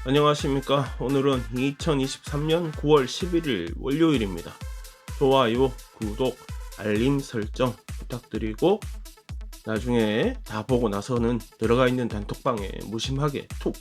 안녕하십니까. 오늘은 2023년 9월 11일 월요일입니다. 좋아요, 구독, 알림 설정 부탁드리고 나중에 다 보고 나서는 들어가 있는 단톡방에 무심하게 툭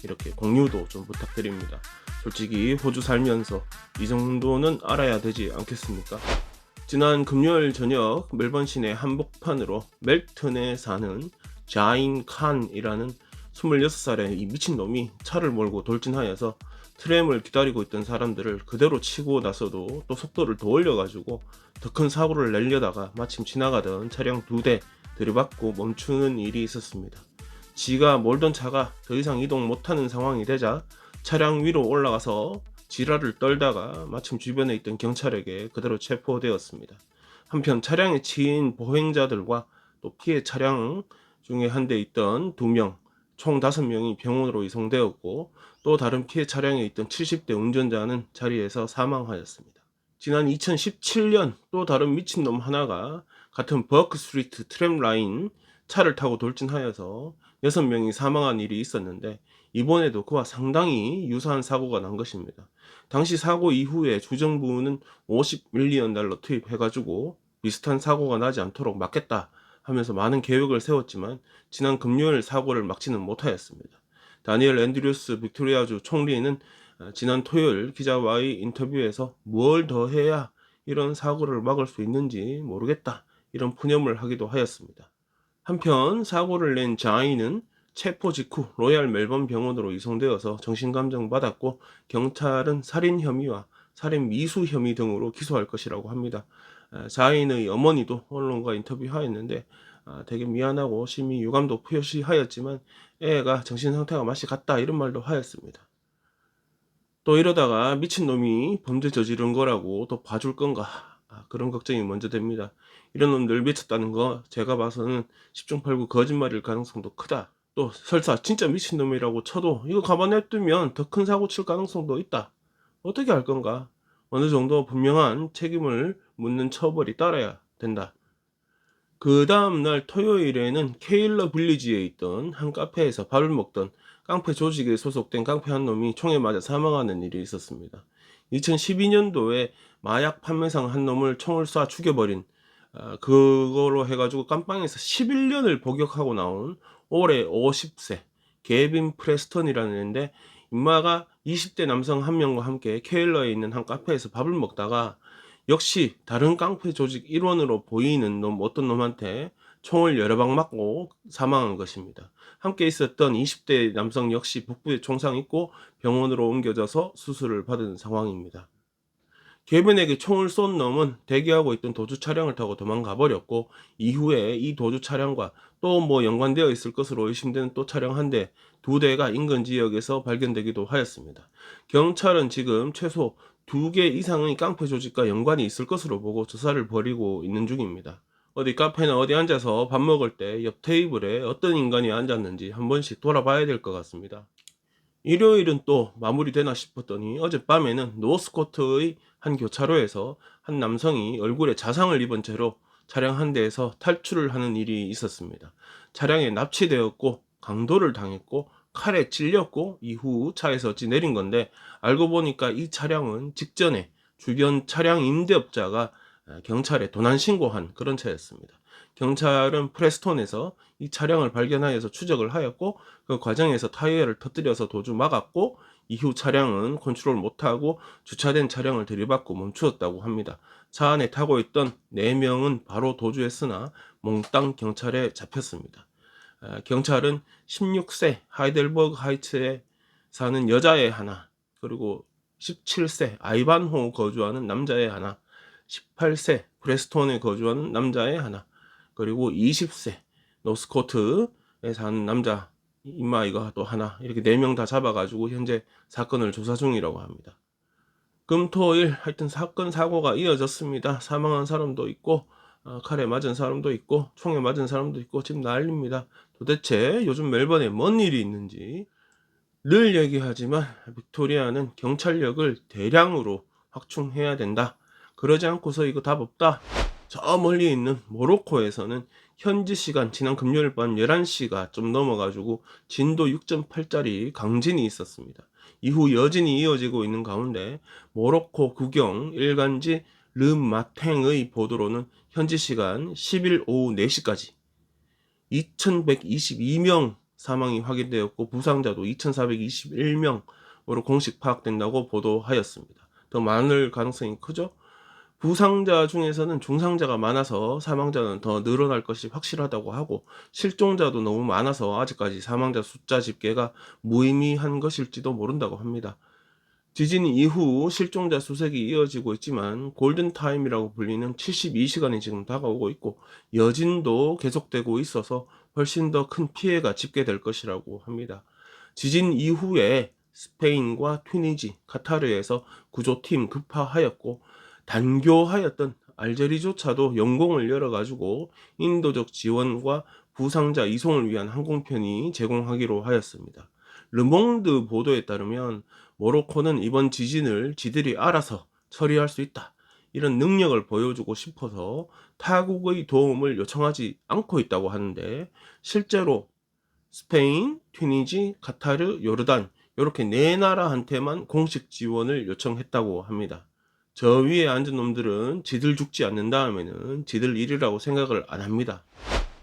이렇게 공유도 좀 부탁드립니다. 솔직히 호주 살면서 이 정도는 알아야 되지 않겠습니까? 지난 금요일 저녁 멜번 시내 한복판으로 멜튼에 사는 자인 칸이라는 26살의 이 미친놈이 차를 몰고 돌진하여서 트램을 기다리고 있던 사람들을 그대로 치고 나서도 또 속도를 더 올려가지고 더 큰 사고를 내려다가 마침 지나가던 차량 2대 들이받고 멈추는 일이 있었습니다. 지가 몰던 차가 더 이상 이동 못하는 상황이 되자 차량 위로 올라가서 지랄을 떨다가 마침 주변에 있던 경찰에게 그대로 체포되었습니다. 한편 차량에 치인 보행자들과 또 피해 차량 중에 한 대 있던 2명, 총 5명이 병원으로 이송되었고 또 다른 피해 차량에 있던 70대 운전자는 자리에서 사망하였습니다. 지난 2017년 또 다른 미친놈 하나가 같은 버크 스트리트 트램 라인 차를 타고 돌진하여서 6명이 사망한 일이 있었는데 이번에도 그와 상당히 유사한 사고가 난 것입니다. 당시 사고 이후에 주정부는 50밀리언 달러 투입해가지고 비슷한 사고가 나지 않도록 막겠다 하면서 많은 계획을 세웠지만 지난 금요일 사고를 막지는 못하였습니다. 다니엘 앤드류스 빅토리아주 총리는 지난 토요일 기자와의 인터뷰에서 뭘 더 해야 이런 사고를 막을 수 있는지 모르겠다 이런 푸념을 하기도 하였습니다. 한편 사고를 낸 자인은 체포 직후 로얄 멜번 병원으로 이송되어서 정신감정 받았고 경찰은 살인 혐의와 살인 미수 혐의 등으로 기소할 것이라고 합니다. 자인의 어머니도 언론과 인터뷰하였는데 되게 미안하고 심히 유감도 표시하였지만 애가 정신 상태가 맛이 갔다 이런 말도 하였습니다. 또 이러다가 미친놈이 범죄 저지른 거라고 또 봐줄 건가 그런 걱정이 먼저 됩니다. 이런 놈들 미쳤다는 거 제가 봐서는 10중 8구 거짓말일 가능성도 크다. 또 설사 진짜 미친놈이라고 쳐도 이거 가만 냅두면 더 큰 사고 칠 가능성도 있다. 어떻게 할 건가? 어느 정도 분명한 책임을 묻는 처벌이 따라야 된다. 그 다음날 토요일에는 케일러 빌리지에 있던 한 카페에서 밥을 먹던 깡패 조직에 소속된 깡패 한 놈이 총에 맞아 사망하는 일이 있었습니다. 2012년도에 마약 판매상 한 놈을 총을 쏴 죽여버린 그거로 해가지고 깜빵에서 11년을 복역하고 나온 올해 50세 게빈 프레스턴이라는 애인데 인마가 20대 남성 한 명과 함께 케일러에 있는 한 카페에서 밥을 먹다가 역시 다른 깡패 조직 일원으로 보이는 어떤 놈한테 총을 여러 방 맞고 사망한 것입니다. 함께 있었던 20대 남성 역시 복부에 총상 있고 병원으로 옮겨져서 수술을 받은 상황입니다. 개빈에게 총을 쏜 놈은 대기하고 있던 도주 차량을 타고 도망가 버렸고 이후에 이 도주 차량과 또 연관되어 있을 것으로 의심되는 또 차량 한 대, 2대가 인근 지역에서 발견되기도 하였습니다. 경찰은 지금 최소 2개 이상의 깡패 조직과 연관이 있을 것으로 보고 조사를 벌이고 있는 중입니다. 어디 카페나 어디 앉아서 밥 먹을 때 옆 테이블에 어떤 인간이 앉았는지 한 번씩 돌아봐야 될 것 같습니다. 일요일은 또 마무리되나 싶었더니 어젯밤에는 노스코트의 한 교차로에서 한 남성이 얼굴에 자상을 입은 채로 차량 한 대에서 탈출을 하는 일이 있었습니다. 차량에 납치되었고 강도를 당했고 칼에 찔렸고 이후 차에서 어찌 내린 건데 알고 보니까 이 차량은 직전에 주변 차량 임대업자가 경찰에 도난 신고한 그런 차였습니다. 경찰은 프레스톤에서 이 차량을 발견하여서 추적을 하였고 그 과정에서 타이어를 터뜨려서 도주 막았고 이후 차량은 컨트롤 못하고 주차된 차량을 들이받고 멈추었다고 합니다. 차 안에 타고 있던 4명은 바로 도주했으나 몽땅 경찰에 잡혔습니다. 경찰은 16세 하이델버그 하이츠에 사는 여자애 하나, 그리고 17세 아이반호 거주하는 남자애 하나, 18세 프레스톤에 거주하는 남자애 하나, 그리고 20세 노스코트에 사는 남자 임마이가 또 하나, 이렇게 4명 다 잡아가지고 현재 사건을 조사 중이라고 합니다. 금토일 하여튼 사건 사고가 이어졌습니다. 사망한 사람도 있고 칼에 맞은 사람도 있고 총에 맞은 사람도 있고 지금 난립니다. 도대체 요즘 멜번에 뭔 일이 있는지. 늘 얘기하지만 빅토리아는 경찰력을 대량으로 확충해야 된다. 그러지 않고서 이거 답 없다. 저 멀리 있는 모로코에서는 현지 시간 지난 금요일 밤 11시가 좀 넘어가지고 진도 6.8짜리 강진이 있었습니다. 이후 여진이 이어지고 있는 가운데 모로코 국영 일간지 르마탱의 보도로는 현지 시간 10일 오후 4시까지 2122명 사망이 확인되었고 부상자도 2421명으로 공식 파악된다고 보도하였습니다. 더 많을 가능성이 크죠? 부상자 중에서는 중상자가 많아서 사망자는 더 늘어날 것이 확실하다고 하고, 실종자도 너무 많아서 아직까지 사망자 숫자 집계가 무의미한 것일지도 모른다고 합니다. 지진 이후 실종자 수색이 이어지고 있지만 골든타임이라고 불리는 72시간이 지금 다가오고 있고, 여진도 계속되고 있어서 훨씬 더 큰 피해가 집계될 것이라고 합니다. 지진 이후에 스페인과 튀니지, 카타르에서 구조팀 급파하였고, 단교하였던 알제리조차도 영공을 열어가지고 인도적 지원과 부상자 이송을 위한 항공편이 제공하기로 하였습니다. 르몽드 보도에 따르면 모로코는 이번 지진을 지들이 알아서 처리할 수 있다, 이런 능력을 보여주고 싶어서 타국의 도움을 요청하지 않고 있다고 하는데, 실제로 스페인, 튀니지, 카타르, 요르단 이렇게 네 나라한테만 공식 지원을 요청했다고 합니다. 저 위에 앉은 놈들은 지들 죽지 않는 다음에는 지들 일이라고 생각을 안 합니다.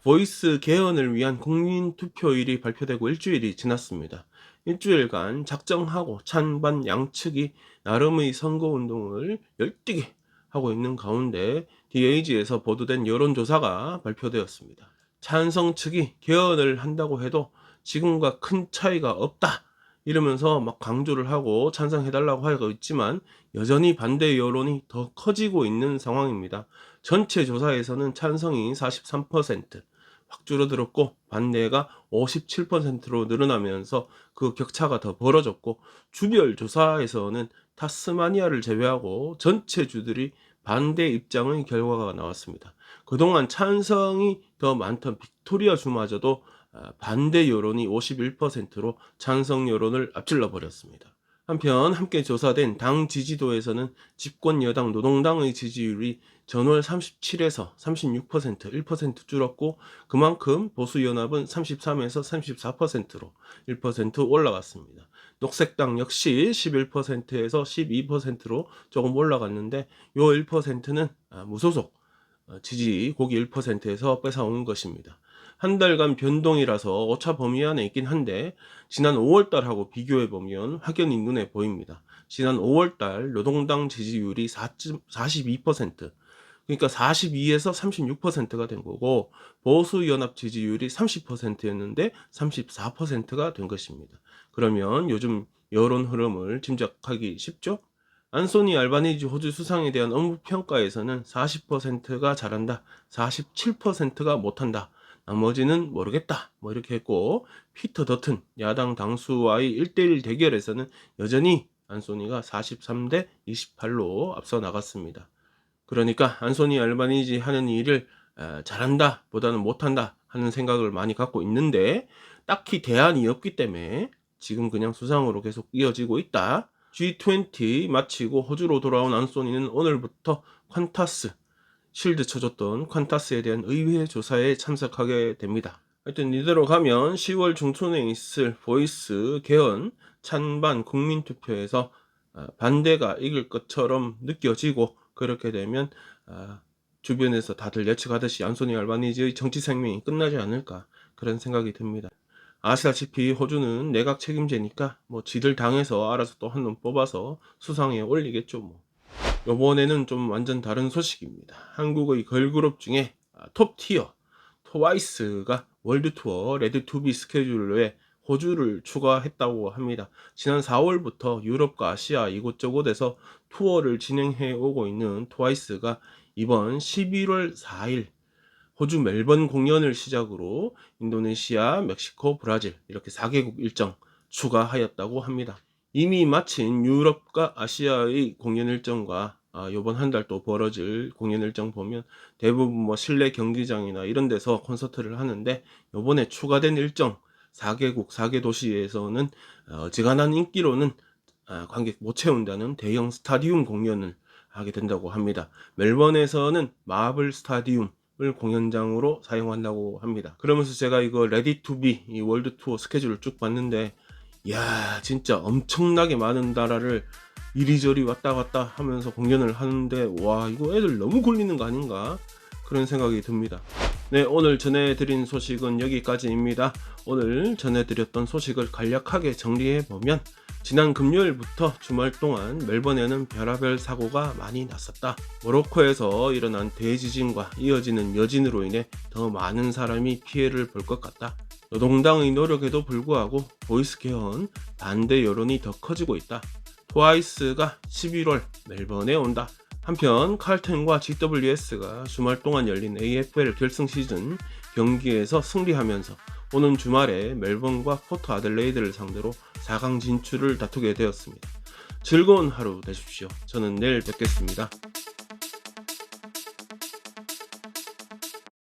보이스 개헌을 위한 국민투표일이 발표되고 일주일이 지났습니다. 일주일간 작정하고 찬반 양측이 나름의 선거운동을 열띠게 하고 있는 가운데 DAG에서 보도된 여론조사가 발표되었습니다. 찬성 측이 개헌을 한다고 해도 지금과 큰 차이가 없다 이러면서 막 강조를 하고 찬성해달라고 하고 있지만, 여전히 반대 여론이 더 커지고 있는 상황입니다. 전체 조사에서는 찬성이 43%, 확 줄어들었고 반대가 57%로 늘어나면서 그 격차가 더 벌어졌고, 주별 조사에서는 타스마니아를 제외하고 전체 주들이 반대 입장의 결과가 나왔습니다. 그동안 찬성이 더 많던 빅토리아 주마저도 반대 여론이 51%로 찬성 여론을 앞질러 버렸습니다. 한편 함께 조사된 당 지지도에서는 집권 여당 노동당의 지지율이 전월 37에서 36%, 1% 줄었고, 그만큼 보수연합은 33에서 34%로 1% 올라갔습니다. 녹색당 역시 11%에서 12%로 조금 올라갔는데, 요 1%는 무소속 지지 고기 1%에서 뺏어온 것입니다. 한 달간 변동이라서 오차 범위 안에 있긴 한데, 지난 5월달하고 비교해보면 확연히 눈에 보입니다. 지난 5월달 노동당 지지율이 42%, 그러니까 42에서 36%가 된 거고, 보수연합 지지율이 30%였는데 34%가 된 것입니다. 그러면 요즘 여론 흐름을 짐작하기 쉽죠? 안소니 알바니지 호주 수상에 대한 업무 평가에서는 40%가 잘한다, 47%가 못한다, 나머지는 모르겠다 뭐 이렇게 했고, 피터 더튼 야당 당수와의 1대1 대결에서는 여전히 안소니가 43대 28로 앞서 나갔습니다. 그러니까 안소니 알바니지 하는 일을 잘한다 보다는 못한다 하는 생각을 많이 갖고 있는데, 딱히 대안이 없기 때문에 지금 그냥 수상으로 계속 이어지고 있다. G20 마치고 호주로 돌아온 안소니는 오늘부터 퀀타스, 실드 쳐줬던 퀀타스에 대한 의회 조사에 참석하게 됩니다. 하여튼 이대로 가면 10월 중순에 있을 보이스 개헌 찬반 국민투표에서 반대가 이길 것처럼 느껴지고, 그렇게 되면 주변에서 다들 예측하듯이 안소니 알바니지의 정치 생명이 끝나지 않을까, 그런 생각이 듭니다. 아시다시피 호주는 내각 책임제니까 뭐 지들 당에서 알아서 또 한 놈 뽑아서 수상에 올리겠죠 뭐. 요번에는 좀 완전 다른 소식입니다. 한국의 걸그룹 중에 톱티어 트와이스가 월드투어 레드투비 스케줄에 호주를 추가했다고 합니다. 지난 4월부터 유럽과 아시아 이곳저곳에서 투어를 진행해 오고 있는 트와이스가 이번 11월 4일 호주 멜번 공연을 시작으로 인도네시아, 멕시코, 브라질 이렇게 4개국 일정 추가하였다고 합니다. 이미 마친 유럽과 아시아의 공연 일정과 요번 한 달 또 벌어질 공연 일정 보면 대부분 뭐 실내 경기장이나 이런 데서 콘서트를 하는데, 요번에 추가된 일정 4개국 4개 도시에서는 어지간한 인기로는 관객 못 채운다는 대형 스타디움 공연을 하게 된다고 합니다. 멜번에서는 마블 스타디움 을 공연장으로 사용한다고 합니다. 그러면서 제가 이거 레디 투비 이 월드 투어 스케줄을 쭉 봤는데, 이야, 진짜 엄청나게 많은 나라를 이리저리 왔다 갔다 하면서 공연을 하는데, 와, 이거 애들 너무 굴리는 거 아닌가? 그런 생각이 듭니다. 네, 오늘 전해드린 소식은 여기까지입니다. 오늘 전해드렸던 소식을 간략하게 정리해보면, 지난 금요일부터 주말 동안 멜번에는 별의별 사고가 많이 났었다. 모로코에서 일어난 대지진과 이어지는 여진으로 인해 더 많은 사람이 피해를 볼 것 같다. 노동당의 노력에도 불구하고 보이스 개헌 반대 여론이 더 커지고 있다. 트와이스가 11월 멜번에 온다. 한편 칼튼과 GWS가 주말 동안 열린 AFL 결승 시즌 경기에서 승리하면서 오는 주말에 멜번과 포트 아들레이드를 상대로 4강 진출을 다투게 되었습니다. 즐거운 하루 되십시오. 저는 내일 뵙겠습니다.